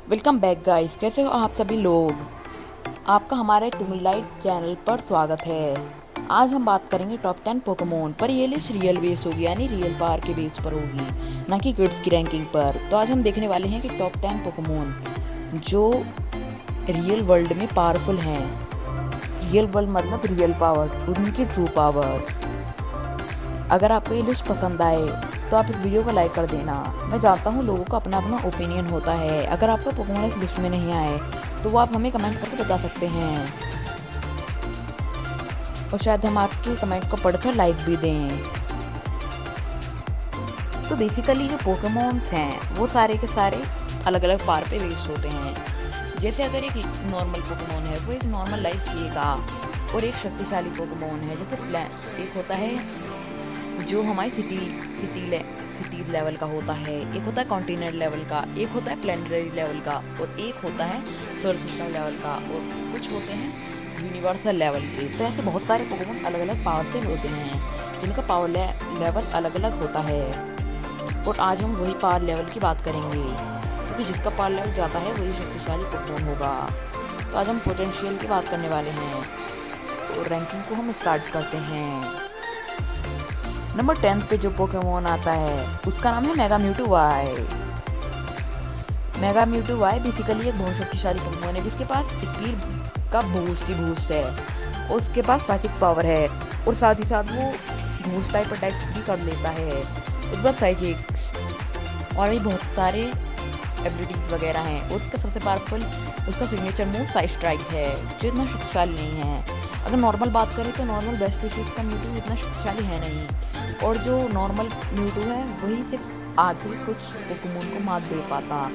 Welcome back guys, कैसे हो आप सभी लोग। आपका हमारे ट्विलाइट चैनल पर स्वागत है। आज हम बात करेंगे टॉप 10 पोकेमोन पर। ये लिस्ट रियल बेस होगी, यानी रियल पावर के बेस पर होगी, ना कि किड्स की रैंकिंग पर। तो आज हम देखने वाले हैं कि टॉप 10 पोकेमोन जो रियल वर्ल्ड में पावरफुल हैं। रियल वर्ल्ड मतलब रियल पावर, उनकी ट्रू पावर। अगर आपको ये लिस्ट पसंद आए तो आप इस वीडियो को लाइक कर देना। मैं जानता हूँ लोगों का अपना अपना ओपिनियन होता है। अगर आपका पोकेमोन इस लिस्ट में नहीं आए तो वो आप हमें कमेंट करके बता सकते हैं, और शायद हम आपके कमेंट को पढ़कर लाइक भी दें। तो बेसिकली जो पोकेमोन्स हैं वो सारे के सारे अलग अलग पावर पे बेस्ड होते हैं। जैसे अगर एक नॉर्मल पोकेमोन है वो एक नॉर्मल लाइफ जिएगा, और एक शक्तिशाली पोकेमोन है जैसे एक होता है जो हमारी सिटी लेवल का होता है, एक होता है कॉन्टिनेंट लेवल का, एक होता है प्लेनेटरी लेवल का, और एक होता है सोलर सिस्टम लेवल का, और कुछ होते हैं यूनिवर्सल लेवल के। तो ऐसे बहुत सारे पोकेमोन अलग अलग पावर से होते हैं जिनका पावर लेवल अलग अलग होता है। और आज हम वही पावर लेवल की बात करेंगे, क्योंकि जिसका पावर लेवल जाता है वही शक्तिशाली पोकेमोन होगा। तो आज हम पोटेंशियल की बात करने वाले हैं, और रैंकिंग को हम स्टार्ट करते हैं। नंबर 10 पे जो पोकेमोन आता है उसका नाम है mega Mewtwo Y. Mega Mewtwo Y basically एक बहुत शक्तिशाली पोकेमोन है जिसके पास स्पीड का बूस्ट है, और उसके पास पैसिव पावर है, और साथ ही साथ वो बूस्ट टाइप अटैक्स भी कर लेता है। उसके बाद साइकिक और भी बहुत सारे एबिलिटीज वगैरह हैं। और उसका सबसे पावरफुल उसका सिग्नेचर मूव साइड स्ट्राइक है, जो इतना शक्तिशाली नहीं है। अगर नॉर्मल बात करें तो नॉर्मल बेस्ट फिशेस का म्यूटू इतना शक्तिशाली है नहीं, और जो नॉर्मल म्यूटू है वही सिर्फ आगे कुछ पोकेमोन को मात दे पाता।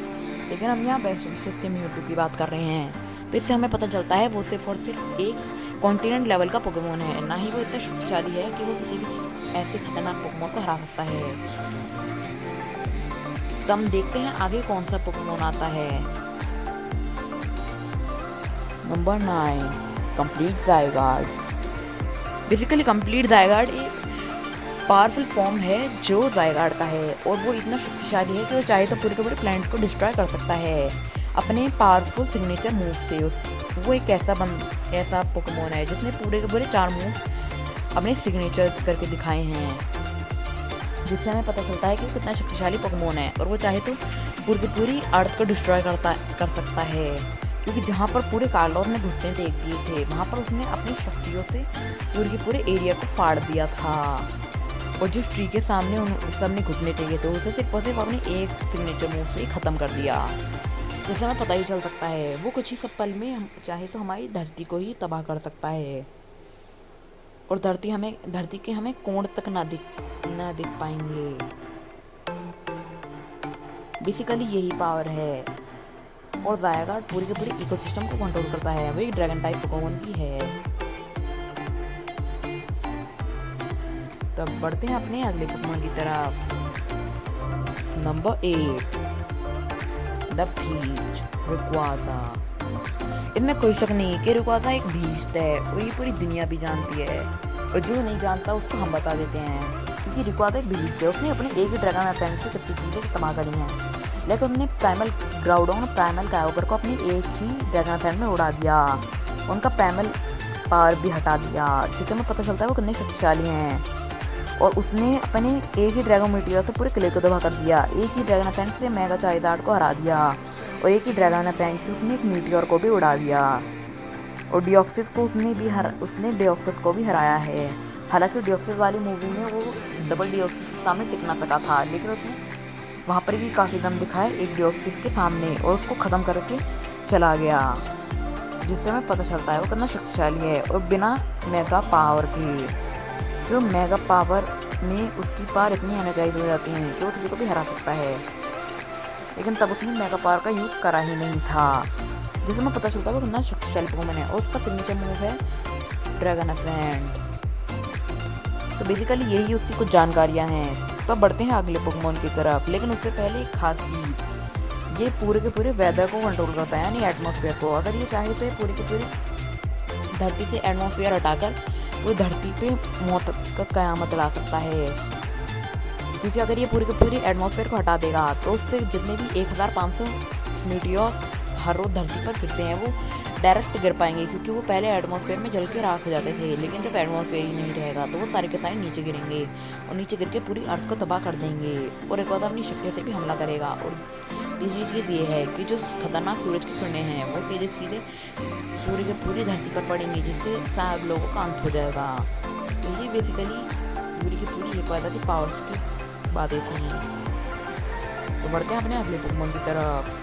लेकिन हम यहाँ बेस्ट फिशेस के म्यूटू की बात कर रहे हैं, तो इससे हमें पता चलता है वो सिर्फ और सिर्फ एक कॉन्टिनेंट लेवल का पोकेमोन है, ना ही वो इतना शक्तिशाली है कि वो किसी भी ऐसे खतरनाक पोकेमोन को हरा सकता है। तो हम देखते हैं आगे कौन सा पोकेमोन आता है। Number 9 complete Zygarde. Basically complete Zygarde एक पावरफुल फॉर्म है जो ज़ायगार्ड का है, और वो इतना शक्तिशाली है कि वो चाहे तो पूरे के पूरे प्लैनेट को डिस्ट्रॉय कर सकता है अपने पावरफुल सिग्नेचर मूव से। वो एक ऐसा पोकेमोन है जिसने पूरे के पूरे 4 मूव अपने सिग्नेचर करके दिखाए हैं, जिससे हमें पता चलता है कि वो कितना शक्तिशाली पोकेमोन है, और वो चाहे तो पूरी की पूरी अर्थ को डिस्ट्रॉय कर सकता है। क्योंकि जहाँ पर पूरे कार्लोर ने घुटने टेक दिए थे वहाँ पर उसने अपनी शक्तियों से पूरे के पूरे एरिया को फाड़ दिया था, और जिस ट्री के सामने उन सबने घुटने टेके थे उसे सिर्फ और सिर्फ अपने एक सिग्नेचर मूव से ही ख़त्म कर दिया। जैसे हमें पता ही चल सकता है वो कुछ ही सब पल में हम चाहे तो हमारी धरती को ही तबाह कर सकता है, और धरती के हमें कोण तक ना दिख पाएंगे। बेसिकली यही पावर है, और ज़ायगार्ड पूरे के पूरे इकोसिस्टम को कंट्रोल करता है। वो एक ड्रैगन टाइप पोकेमोन भी है। तब बढ़ते हैं अपने अगले पोकेमोन की तरफ। Number 8 the beast Rayquaza. इनमें कोई शक नहीं कि रिक्वाजा एक बीस्ट है, और ये पूरी दुनिया भी जानती है, और जो नहीं जानता उसको हम बता देते हैं। क्योंकि रिक्वाजा एक बीस्ट है, उसने अपने एक ही ड्रैगन असेंट से कितनी चीज़ें तबाह करी हैं, लेकिन उसने प्राइमल ग्राउडोन और प्राइमल कायोगर को अपनी एक ही ड्रैगन असेंट में उड़ा दिया, उनका प्राइमल पावर भी हटा दिया, जिससे हमें पता चलता है वो कितने शक्तिशाली हैं। और उसने अपने एक ही ड्रैगन मीटियर से पूरे किले को तबाह कर दिया, एक ही ड्रैगन असेंट से मेगा चाइजार्ड को हरा दिया, और एक ही ड्रैगन असेंट से उसने एक मीटियर को भी उड़ा दिया, और डिओक्सिस को भी हराया है। हालांकि डिओक्सिस वाली मूवी में वो डबल डिओक्सिस के सामने टिक ना सका था, लेकिन उसने वहाँ पर भी काफ़ी दम दिखाया एक डिओक्सिस के सामने, और उसको ख़त्म करके चला गया, जिससे हमें पता चलता है वो कितना शक्तिशाली है। और बिना मेगा पावर के, जो मेगा पावर में उसकी पावर इतनी एनर्जाइज हो जाती है कि वो किसी को भी हरा सकता है, लेकिन तब उसने मेगा पावर का यूज़ करा ही नहीं था, जिससे हमें पता चलता है वो कितना शक्तिशाली पोकेमोन है। और उसका सिग्नेचर मूव है ड्रैगन असेंट। तो बेसिकली यही उसकी कुछ जानकारियाँ हैं। तो अब बढ़ते हैं अगले पोकेमोन की तरफ, लेकिन उससे पहले एक खास चीज़, ये पूरे के पूरे वेदर को कंट्रोल करता है, यानी एटमॉस्फेयर को। अगर ये चाहे तो ये पूरे के पूरे धरती से एटमॉस्फेयर हटाकर पूरी धरती पे मौत का क़यामत ला सकता है, क्योंकि अगर ये पूरे के पूरे एटमॉस्फेयर को हटा देगा तो उससे जितने भी 1500 मीटियोर्स हर रोज धरती पर गिरते हैं वो डायरेक्ट गिर पाएंगे, क्योंकि वो पहले एटमॉस्फेयर में जल के राख हो जाते थे। लेकिन जब एटमॉस्फेयर ही नहीं रहेगा तो वो सारे के सारे नीचे गिरेंगे और नीचे गिर के पूरी अर्थ को तबाह कर देंगे और एक बार अपनी शक्तियों से भी हमला करेगा। और तीसरी चीज़ ये है कि जो खतरनाक सूरज की किरणें हैं वो सीधे सीधे पूरी के पूरी धरती पर पड़ेंगी, जिससे सब लोगों का अंत हो जाएगा। तो ये बेसिकली पूरी की पूरी रिक्वायरता की पावर्स की बातें थी। तो बढ़ते हैं अपने अगले पोकेमॉन की तरफ,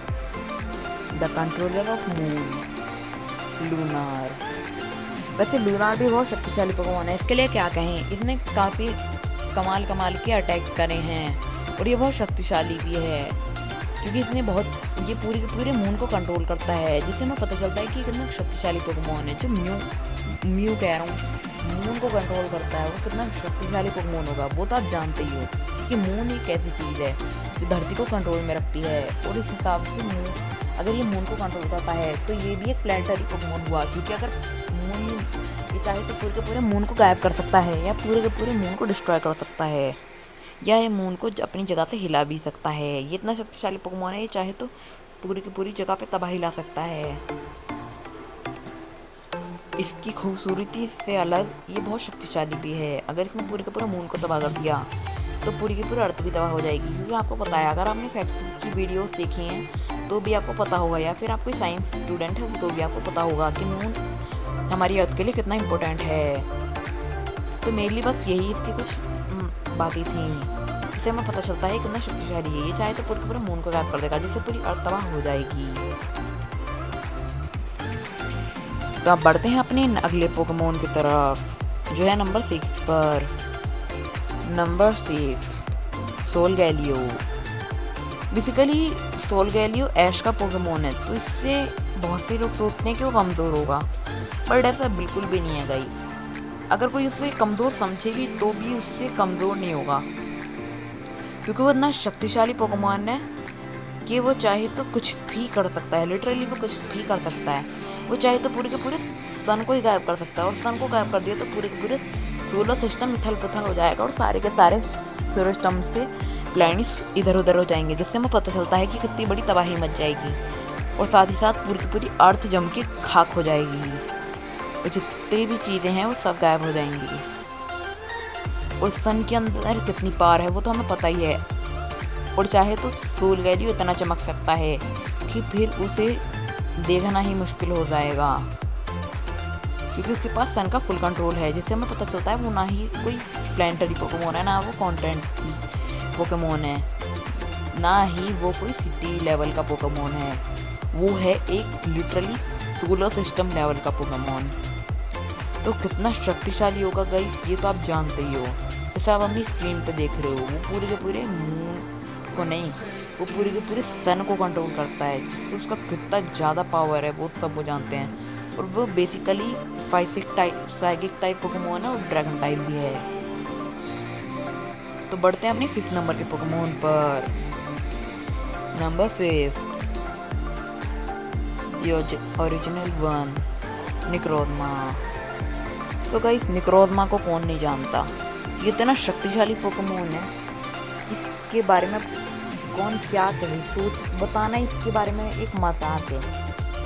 the controller of moons, lunar. वैसे लूनार भी बहुत शक्तिशाली पोकेमॉन है, इसके लिए क्या कहें, इसने काफ़ी कमाल के अटैक्स करे हैं और ये बहुत शक्तिशाली भी है, क्योंकि इसने ये पूरी के पूरे मून को कंट्रोल करता है, जिससे हमें पता चलता है कि कितना शक्तिशाली पोकेमॉन है। जो म्यू कह रहा हूँ, मून को कंट्रोल करता है, वो कितना शक्तिशाली पोकेमॉन होगा वो तो आप जानते ही हो, क्योंकि मून एक ऐसी चीज़ है जो धरती को कंट्रोल में रखती है। और इस हिसाब से अगर ये मून को कंट्रोल करता है तो ये भी एक प्लैनेटरी पोकेमॉन हुआ, क्योंकि अगर मून ये चाहे तो पूरे के पूरे मून को गायब कर सकता है या पूरे के पूरे मून को डिस्ट्रॉय कर सकता है, या ये मून को अपनी जगह से हिला भी सकता है। ये इतना शक्तिशाली पोकेमॉन है, ये चाहे तो पूरी की पूरी जगह पे तबाही ला सकता है। इसकी खूबसूरती से अलग ये बहुत शक्तिशाली भी है। अगर इसने पूरे के पूरे मून को तबाह कर दिया तो पूरी की पूरी अर्थ भी तबाह हो जाएगी, क्योंकि आपको पता है, अगर आपने फैक्ट्स की वीडियोस देखी हैं तो भी आपको पता होगा, या फिर आप कोई साइंस स्टूडेंट है तो भी आपको पता होगा कि मून हमारी अर्थ के लिए कितना इम्पोर्टेंट है। तो मेनली बस यही इसकी कुछ बातें थी, इससे हमें पता चलता है कितना शक्तिशाली है। ये चाहे तो पूरे के पूरे मून को गायब कर देगा, जिससे पूरी अर्थ तबाह हो जाएगी। तो आप बढ़ते हैं अपने अगले पोकेमॉन की तरफ, जो है नंबर 6 पर। नंबर 6, सोलगैलियो। बेसिकली सोलगैलियो ऐश का पोकेमॉन है, तो इससे बहुत से लोग सोचते हैं कि वो कमज़ोर होगा, बट ऐसा बिल्कुल भी नहीं है गाइस। अगर कोई उससे कमज़ोर समझे भी तो भी उससे कमज़ोर नहीं होगा, क्योंकि वो इतना शक्तिशाली पोकेमॉन है कि वो चाहे तो कुछ भी कर सकता है। लिटरली वो कुछ भी कर सकता है। वो चाहे तो पूरे के पूरे सन को ही गायब कर सकता है, और सन को गायब कर दिया तो पूरे के पूरे सोलर सिस्टम उथल पुथल हो जाएगा और सारे के सारे सोलर सिस्टम से प्लैनेट्स इधर उधर हो जाएंगे, जिससे हमें पता चलता है कि कितनी बड़ी तबाही मच जाएगी। और साथ ही साथ पूरी की पूरी अर्थ जम के खाक हो जाएगी और जितनी भी चीज़ें हैं वो सब गायब हो जाएंगी। और सन के अंदर कितनी पावर है वो तो हमें पता ही है। और चाहे तो सोलगैलियो इतना चमक सकता है कि फिर उसे देखना ही मुश्किल हो जाएगा, क्योंकि उसके पास सन का फुल कंट्रोल है, जिससे हमें पता चलता है वो ना ही कोई प्लैनेटरी पोकेमॉन है, ना वो कॉन्टिनेंट पोकेमॉन है, ना ही वो कोई सिटी लेवल का पोकेमॉन है। वो है एक लिटरली सोलर सिस्टम लेवल का पोकेमॉन। तो कितना शक्तिशाली होगा गाइस ये तो आप जानते ही हो। जैसे आप अपनी स्क्रीन पे देख रहे हो, वो पूरे के पूरे मून को नहीं, वो पूरे के पूरे सन को कंट्रोल करता है, जिससे उसका कितना ज़्यादा पावर है वो सब वो जानते हैं। और वो बेसिकली साइकिक टाइप पोकेमॉन है और ड्रैगन टाइप भी है। तो बढ़ते हैं अपने 5th नंबर के पोकेमॉन पर। Number 5, the original one, Necrozma. So guys, Necrozma को कौन नहीं जानता, ये इतना शक्तिशाली पोकेमॉन है, इसके बारे में कौन क्या कहे, सोच बताना इसके बारे में एक मजाक है।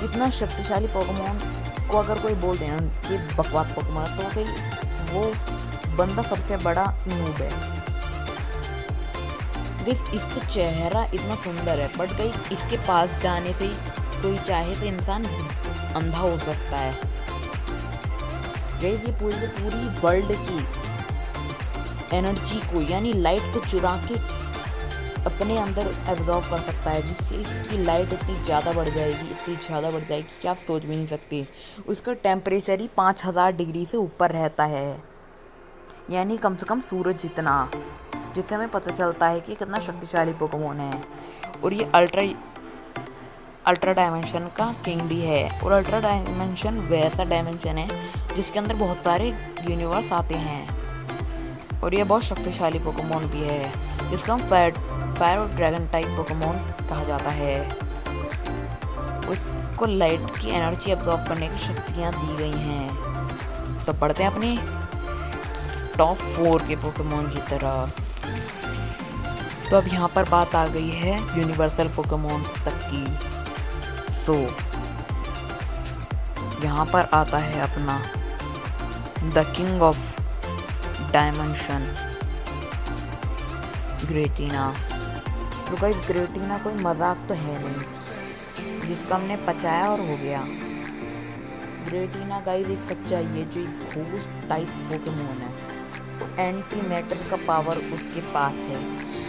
इतना शक्तिशाली पोकेमॉन को अगर कोई बोल देना कि बकवास पोकेमॉन है, तो कहीं वो बंदा सबसे बड़ा नूब है। गाइस, इसका चेहरा इतना सुंदर है, बट गाइस इसके पास जाने से ही कोई चाहे तो इंसान अंधा हो सकता है। गाइस, ये पूरी वर्ल्ड की एनर्जी को यानी लाइट को चुरा के अपने अंदर एब्जॉर्ब कर सकता है, जिससे इसकी लाइट इतनी ज़्यादा बढ़ जाएगी कि आप सोच भी नहीं सकते। उसका टेम्परेचर ही 5000 डिग्री से ऊपर रहता है, यानी कम से कम सूरज जितना, जिससे हमें पता चलता है कि कितना शक्तिशाली पोकेमॉन है। और ये अल्ट्रा डायमेंशन का किंग भी है। और अल्ट्रा डायमेंशन वैसा डायमेंशन है जिसके अंदर बहुत सारे यूनिवर्स आते हैं, और ये बहुत शक्तिशाली पोकेमॉन भी है, जिसका हम फायर और ड्रैगन टाइप पोकेमॉन कहा जाता है। उसको लाइट की एनर्जी एब्जॉर्ब करने की शक्तियाँ दी गई हैं। तो पढ़ते हैं अपने टॉप 4 के पोकेमॉन की तरफ। तो अब यहाँ पर बात आ गई है यूनिवर्सल पोकेमॉन तक की। सो यहाँ पर आता है अपना द किंग ऑफ डायमेंशन ग्रेटिना। तो गाइस ग्रेटिना कोई मजाक तो है नहीं जिसका हमने पचाया और हो गया। ग्रेटिना गाइस एक सच्चाई है जो एक घोस्ट टाइप पोकेमोन है। एंटी मैटर का पावर उसके पास है,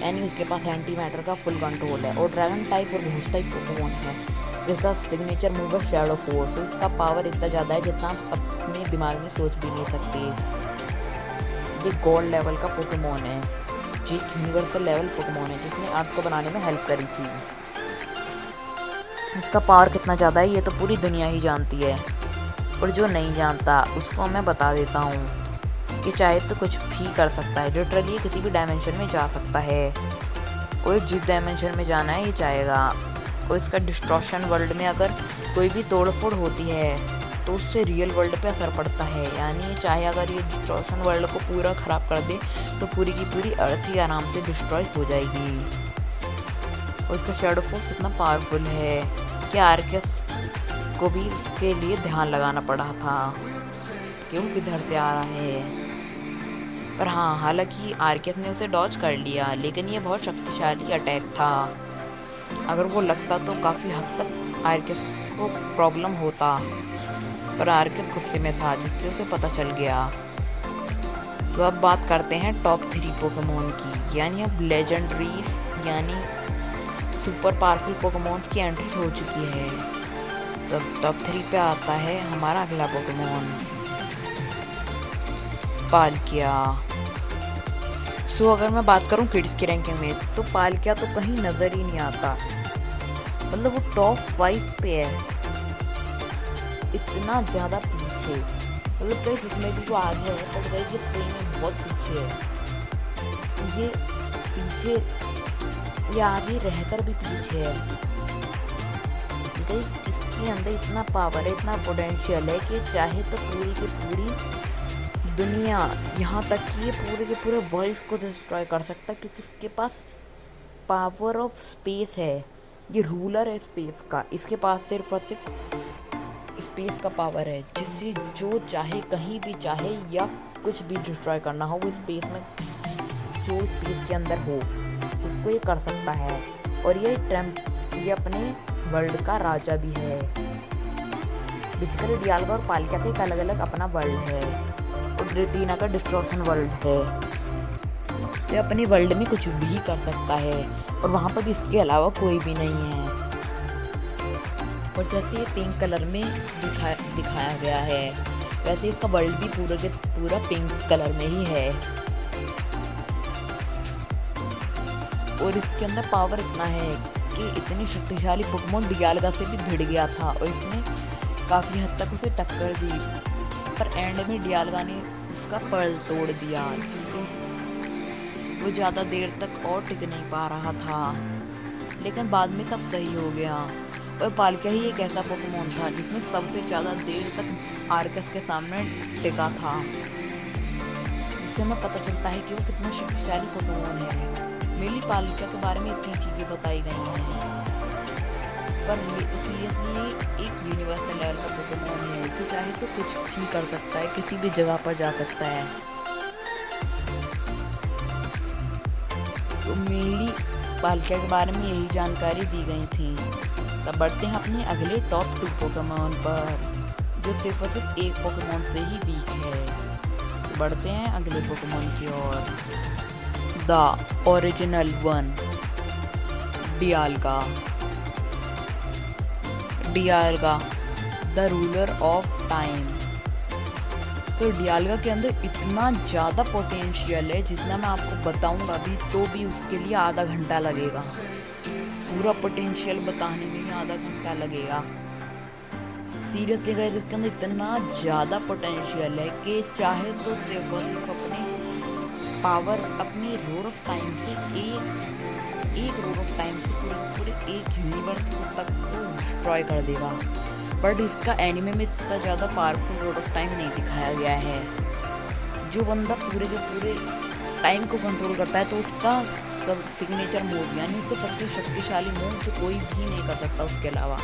यानी उसके पास एंटी मैटर का फुल कंट्रोल है। और ड्रैगन टाइप और घोस्ट टाइप पोकेमोन है जिसका सिग्नेचर मूव है शैडो फोर्स। तो इसका पावर इतना ज़्यादा है जितना आप अपने दिमाग में सोच भी नहीं सकते। ये गोल्ड लेवल का पोकेमोन है, जो एक यूनिवर्सल लेवल पोकेमोन है जिसने अर्थ को बनाने में हेल्प करी थी। इसका पावर कितना ज़्यादा है ये तो पूरी दुनिया ही जानती है, और जो नहीं जानता उसको मैं बता देता हूँ कि चाहे तो कुछ भी कर सकता है। लिटरली किसी भी डायमेंशन में जा सकता है, कोई जिस डायमेंशन में जाना है ये चाहेगा। और इसका डिस्ट्रॉशन वर्ल्ड में अगर कोई भी तोड़फोड़ होती है तो उससे रियल वर्ल्ड पे असर पड़ता है। यानी चाहे अगर ये डिस्ट्रॉशन वर्ल्ड को पूरा ख़राब कर दे तो पूरी की पूरी अर्थ ही आराम से डिस्ट्रॉय हो जाएगी। और इसका शैडो फोर्स इतना पावरफुल है कि आर्कियस को भी इसके लिए ध्यान लगाना पड़ा था कि वो किधर से आ रहा है। पर हाँ, हालांकि आर्कियस ने उसे डॉज कर लिया, लेकिन ये बहुत शक्तिशाली अटैक था। अगर वो लगता तो काफ़ी हद तक आर्कियस को प्रॉब्लम होता, पर आर्कियस गुस्से में था जिससे उसे पता चल गया। तो अब बात करते हैं टॉप 3 पोकेमोन की, यानी अब लेजेंडरीज यानी सुपर पावरफुल पोकेमोन्स की एंट्री हो चुकी है। तब टॉप 3 पे आता है हमारा अगला पोकेमोन पालकिया। सो अगर मैं बात करूं किड्स की रैंकिंग में तो पालकिया तो कहीं नज़र ही नहीं आता, मतलब वो टॉप 5 पे है, इतना ज़्यादा पीछे। मतलब कहीं इसमें भी वो आगे है, पर कहीं ये सही में बहुत पीछे है। ये पीछे, ये आगे रहकर भी पीछे है। इसके अंदर इतना पावर है, इतना पोटेंशियल है कि चाहे तो पूरी की पूरी दुनिया, यहाँ तक कि ये पूरे के पूरे वर्ल्ड को डिस्ट्रॉय कर सकता है, क्योंकि इसके पास पावर ऑफ स्पेस है। ये रूलर है स्पेस का। इसके पास सिर्फ और सिर्फ स्पेस का पावर है, जिससे जो चाहे कहीं भी चाहे या कुछ भी डिस्ट्रॉय करना हो वो स्पेस में, जो स्पेस के अंदर हो उसको ये कर सकता है। और ये अपने वर्ल्ड का राजा भी है। बेसिकली डियालगा और पालकिया का एक अलग अलग अपना वर्ल्ड है, और ग्रेटिना का डिस्ट्रॉशन वर्ल्ड है। ये अपने वर्ल्ड में कुछ भी कर सकता है, और वहाँ पर भी इसके अलावा कोई भी नहीं है। और जैसे ये पिंक कलर में दिखाया गया है, वैसे इसका वर्ल्ड भी पूरा के पूरा पिंक कलर में ही है। और इसके अंदर पावर इतना है कि इतनी शक्तिशाली पोकेमोन डियालगा से भी भिड़ गया था, और इसने काफ़ी हद तक उसे टक्कर दी, पर एंड में डियालगा ने उसका पर्ल तोड़ दिया, जिससे वो ज़्यादा देर तक और टिक नहीं पा रहा था। लेकिन बाद में सब सही हो गया। और पालकिया ही एक ऐसा पोकेमोन था जिसने सबसे ज़्यादा देर तक आर्कस के सामने टिका था, जिससे हमें पता चलता है कि वो कितना शक्तिशाली पोकेमोन है। मेनली पालकिया के बारे में इतनी चीज़ें बताई गई हैं, पर सीरियसली एक यूनिवर्सल लेवल का पोकेमोन है जो चाहे तो कुछ भी कर सकता है, किसी भी जगह पर जा सकता है। तो मेनली पालकिया के बारे में यही जानकारी दी गई थी। तब बढ़ते हैं अपने अगले टॉप 2 पोकेमोन पर, जो सिर्फ और सिर्फ एक पोकेमोन से ही वीक है। तो बढ़ते हैं अगले पोकेमोन की ओर, the original one Dialga. Dialga the ruler of time. तो डियालगा के अंदर इतना ज़्यादा पोटेंशियल है, जितना मैं आपको बताऊंगा अभी तो भी उसके लिए आधा घंटा लगेगा। पूरा पोटेंशियल बताने में ही आधा घंटा लगेगा। सीरियसली गाइस, इसके अंदर इतना ज़्यादा पोटेंशियल है कि चाहे तो सिर्फ अपने पावर, अपनी रोड ऑफ टाइम से एक रोड ऑफ टाइम से पूरे एक यूनिवर्स तक को डिस्ट्रॉय कर देगा। बट इसका एनिमे में इतना ज़्यादा पावरफुल रोड ऑफ टाइम नहीं दिखाया गया है। जो बंदा पूरे के पूरे टाइम को कंट्रोल करता है तो उसका सब सिग्नेचर मूव, यानी उसका सबसे शक्तिशाली मूव जो कोई भी नहीं कर सकता उसके अलावा,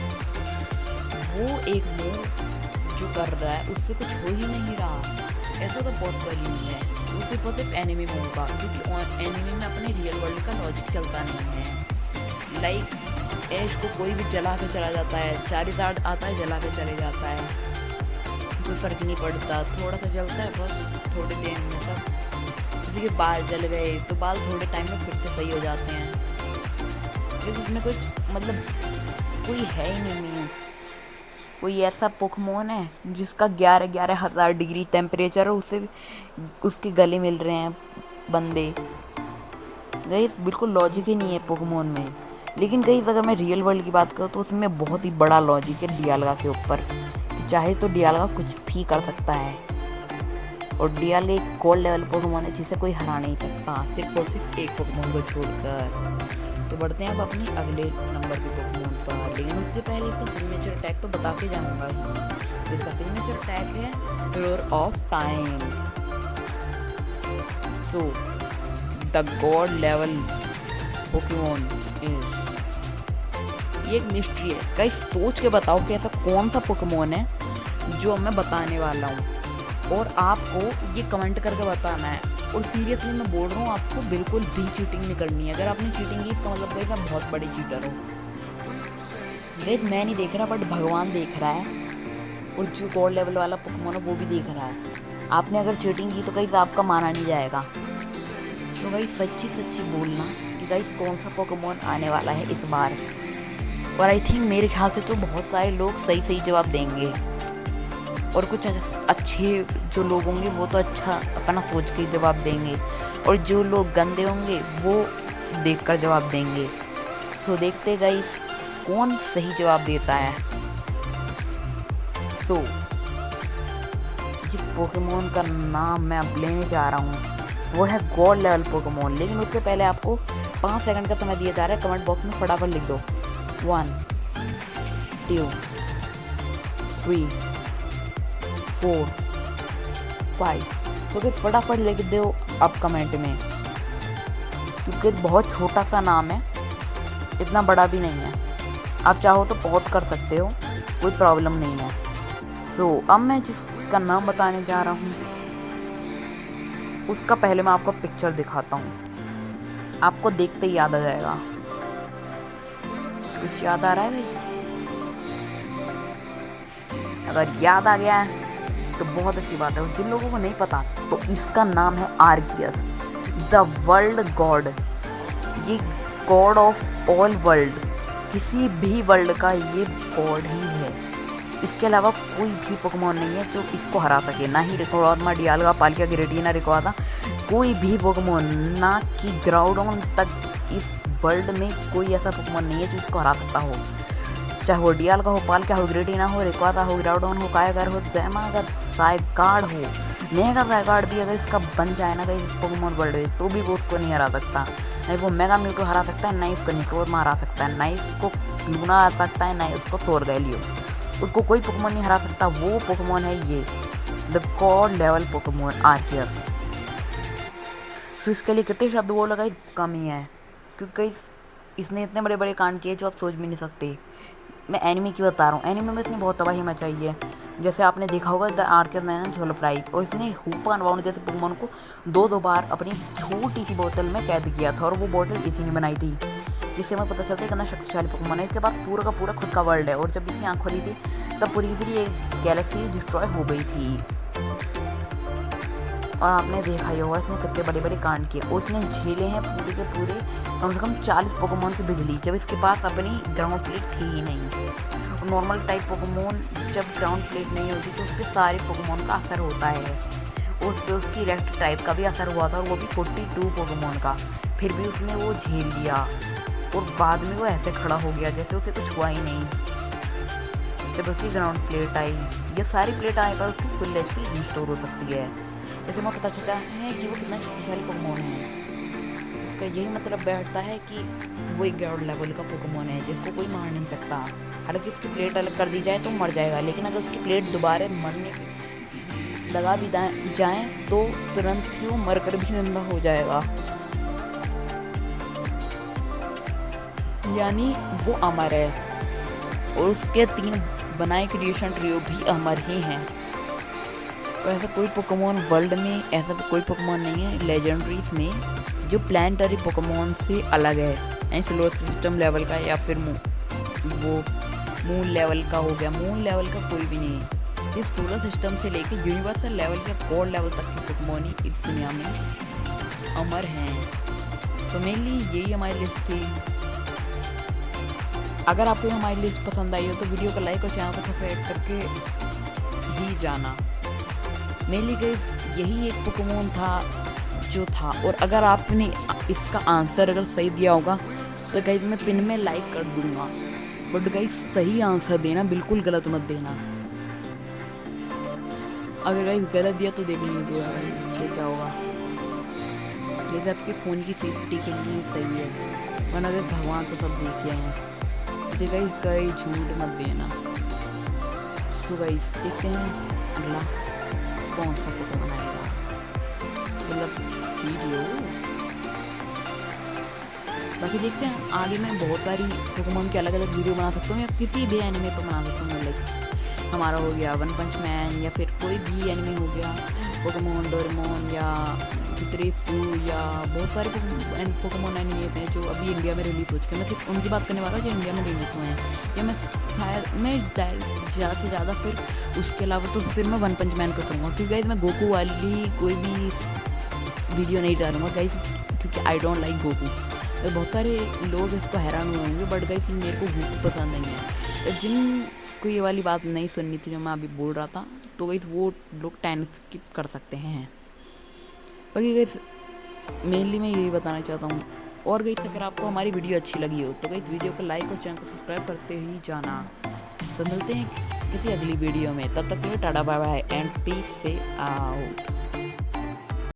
वो एक मूव जो कर रहा है उससे कुछ हो ही नहीं रहा, ऐसा तो पॉसिबल ही नहीं है। वो सिर्फ एनिमी मूव का, क्योंकि एनिमी में अपने रियल वर्ल्ड का लॉजिक चलता नहीं है। लाइक ऐश को कोई भी जला के चला जाता है, चारिदार्ड आता है जला के चले जाता है, कोई फ़र्क नहीं पड़ता, थोड़ा सा जलता है बस थोड़ी देर में, तब किसी के बाल जल गए तो बाल थोड़े टाइम में फिर से सही हो जाते हैं। लेकिन उसमें कुछ मतलब कोई है ही नहीं, मीन्स कोई ऐसा पोकेमोन है जिसका 11,000 डिग्री टेम्परेचर है, उससे उसके गले मिल रहे हैं बंदे। गाइस बिल्कुल लॉजिक ही नहीं है पोकेमोन में। लेकिन गाइस अगर मैं रियल वर्ल्ड की बात करूँ तो उसमें बहुत ही बड़ा लॉजिक है डियालगा के ऊपर, कि चाहे तो डियालगा कुछ भी कर सकता है, और डियालगा एक गोल्ड लेवल पोकेमोन है जिसे कोई हरा नहीं सकता, सिर्फ और सिर्फ एक पोकेमोन को छोड़कर। तो बढ़ते हैं अब अपनी अगले नंबर के पोकेमोन पर, लेकिन उससे पहले इसका सिग्नेचर अटैक तो बता के जाऊंगा ही। इसका सिग्नेचर अटैक है roar of time. So the god level Pokemon is, ये एक मिस्ट्री है। कहीं सोच के बताओ कि ऐसा कौन सा पोकेमोन है जो मैं बताने वाला हूँ, और आपको ये कमेंट करके बताना है। और सीरियसली मैं बोल रहा हूँ, आपको बिल्कुल भी चीटिंग नहीं करनी है। अगर आपने चीटिंग की इसका मतलब गाइस आप बहुत बड़े चीटर हो। गाइस मैं नहीं देख रहा बट भगवान देख रहा है, और जो गॉड लेवल वाला पोकेमोन है वो भी देख रहा है। आपने अगर चीटिंग की तो गाइस आपका माना नहीं जाएगा। तो गाइस सच्ची सच्ची बोलना कि गाइस कौन सा पोकेमोन आने वाला है इस बार। और आई थिंक मेरे ख्याल से तो बहुत सारे लोग सही सही जवाब देंगे, और कुछ अच्छे जो लोग होंगे वो तो अच्छा अपना सोच के जवाब देंगे, और जो लोग गंदे होंगे वो देखकर जवाब देंगे। सो देखते गाइस कौन सही जवाब देता है। सो जिस पोकेमोन का नाम मैं अब लेने जा रहा हूँ वो है गॉड लेवल पोकेमोन। लेकिन उससे पहले आपको 5 सेकंड का समय दिया जा रहा है, कमेंट बॉक्स में फटाफट लिख दो 1 2 3 4 5। तो फिर फटाफट लिख दो अब कमेंट में, क्योंकि बहुत छोटा सा नाम है, इतना बड़ा भी नहीं है। आप चाहो तो पॉज कर सकते हो, कोई प्रॉब्लम नहीं है। सो अब मैं जिसका नाम बताने जा रहा हूँ उसका पहले मैं आपको पिक्चर दिखाता हूँ, आपको देखते ही याद आ जाएगा। कुछ याद आ रहा है गाइस? अगर याद आ गया है तो बहुत अच्छी बात है। और जिन लोगों को नहीं पता तो इसका नाम है आर्कियस द वर्ल्ड गॉड। ये गॉड ऑफ ऑल वर्ल्ड, किसी भी वर्ल्ड का ये गॉड ही है। इसके अलावा कोई भी पोकेमोन नहीं है जो इसको हरा सके, ना ही रिकोरमा, डियालगा, पालकिया, गिरेटिना, रिक्वादा, कोई भी पोकेमोन, ना कि ग्राउडोन तक इस वर्ल्ड में कोई ऐसा पोकेमोन नहीं है जो इसको हरा सकता हो। चाहे वो डियालगा हो, पालकिया हो, गिरेटिना हो, रिक्वादा हो, ग्राउडोन हो, कायागर हो, जैमागर, साइगार्ड हो, मेगा साइगार्ड भी अगर इसका बन जाए ना कहीं पोकेमोन वर्ल्ड में तो भी वो उसको नहीं हरा सकता। नहीं वो मेगा म्यूटो हरा सकता है, ना ही उसको निक्रोरमा हरा सकता है, ना ही उसको लूना हरा सकता है, ना ही उसको सोरगैलियो। उसको कोई पोकेमोन नहीं हरा सकता। वो पोकेमोन है ये the god level Pokemon Arceus. So इसके लिए कितने शब्द वो लगा कम ही है, क्योंकि इसने इतने बड़े बड़े कांड किए जो आप सोच भी नहीं सकते। मैं एनिमी की बता रहा हूँ, एनिमी में इसने बहुत तबाही मचाई है। जैसे आपने देखा होगा द आर्कियस नाइन झोलफ्राई, और इसने हुपा अनबाउंड जैसे पोकेमोन को दो बार अपनी छोटी सी बोतल में कैद किया था, और वो बोतल इसी ने बनाई थी, जिससे हमें पता चलता है कितना शक्तिशाली पोकेमोन है। इसके पास पूरा का पूरा खुद का वर्ल्ड है, और जब इसकी आँख खोली थी तब पूरी पूरी एक गैलेक्सी डिस्ट्रॉय हो गई थी। और आपने देखा ही होगा इसने कितने बड़े बड़े कांड किए, और इसने झेले हैं पूरे के पूरे कम से कम 40 पोकेमोन की बिजली, जब इसके पास अपनी ग्राउंड प्लेट थी ही नहीं। और नॉर्मल टाइप पोकेमोन जब ग्राउंड प्लेट नहीं होती तो उस पर सारे पोकेमोन का असर होता है, और उस पर उसकी इलेक्ट्रिक टाइप का भी असर हुआ था, और वो भी 42 पोकेमोन का। फिर भी उसने वो झेल लिया, और बाद में वो ऐसे खड़ा हो गया जैसे उसे कुछ हुआ ही नहीं। जब उसकी ग्राउंड प्लेट आई, ये सारी प्लेट आने पर उसकी फुल एचपी रिस्टोर हो सकती है। जैसे हमें पता चलता है कि वो कितना शक्तिशाली पोकेमोन है। इसका यही मतलब बैठता है कि वो एक गॉड लेवल का पोकेमोन है जिसको कोई मार नहीं सकता। हालांकि इसकी प्लेट अलग कर दी जाए तो मर जाएगा, लेकिन अगर उसकी प्लेट दोबारा मरने लगा भी जाए तो तुरंत ही वो मर कर भी जिंदा हो जाएगा, यानी वो अमर है। और उसके 3 बनाए क्रिएशन ट्रियो भी अमर ही हैं। तो ऐसा कोई पोकेमॉन वर्ल्ड में ऐसा कोई पोकेमॉन नहीं है लेजेंडरीज में जो प्लानिटरी पोकेमॉन से अलग है, यानी सोलर सिस्टम लेवल का या फिर वो मून लेवल का हो गया। मून लेवल का कोई भी नहीं है। इस सोलर सिस्टम से लेकर यूनिवर्सल लेवल या कोर लेवल तक के पोकेमॉन ही इस दुनिया में अमर हैं। सो मेनली यही हमारी लिस्ट थी। अगर आपको हमारी लिस्ट पसंद आई हो तो वीडियो को लाइक और चैनल को सब्सक्राइब करके ही जाना। मेनली गाइस यही एक पोकेमॉन था जो था, और अगर आपने इसका आंसर अगर सही दिया होगा तो गाइस मैं पिन में लाइक कर दूंगा। बट गाइस सही आंसर देना, बिल्कुल गलत मत देना। अगर गाइस गलत दिया तो देख लीजिए ये क्या होगा। जैसे आपके फ़ोन की सेफ्टी के लिए सही है, वरना अगर भगवान तो सब देखिए हैं। मुझे गाइस कहीं झूठ मत देना। सो गाइस देखते हैं अगला कौन सा पोकेमॉन आएगा, मतलब वीडियो। बाकी देखते हैं आगे मैं बहुत सारी पोकेमॉन की अलग अलग वीडियो बना सकता हूँ, या किसी भी एनिमे पर बना सकता हूँ। लाइक हमारा हो गया वन पंच मैन, या फिर कोई भी एनिमे हो गया, पोकेमॉन डोरेमोन या कितरेसू, या बहुत सारे पोकेमॉन एनिमेज हैं जो अभी इंडिया में रिलीज़ हो चुके हैं। मैं सिर्फ उनकी बात करने वाला हूँ जो इंडिया में रिलीज़ हुए हैं। या मैं ज़्यादा से ज़्यादा फिर उसके अलावा तो फिर मैं वन पंच मैन को करूँगा, क्योंकि गाइस मैं गोकू वाली कोई भी वीडियो नहीं डालूंगा गाइस, क्योंकि आई डोंट लाइक गोकू। तो बहुत सारे लोग इसको हैरान हुए होंगे, बट गाइस मेरे को गोकू पसंद नहीं है। तो जिनको ये वाली बात नहीं सुननी थी जो मैं अभी बोल रहा था, तो गाइस वो लोग 10 स्किप कर सकते हैं। बाकी गाइस मेनली मैं यही बताना चाहता हूँ। और गाइस अगर आपको हमारी वीडियो अच्छी लगी हो तो गाइस वीडियो को लाइक और चैनल को सब्सक्राइब करते ही जाना। तो मिलते हैं किसी अगली वीडियो में, तब तक के लिए tata bye bye and peace से आउट।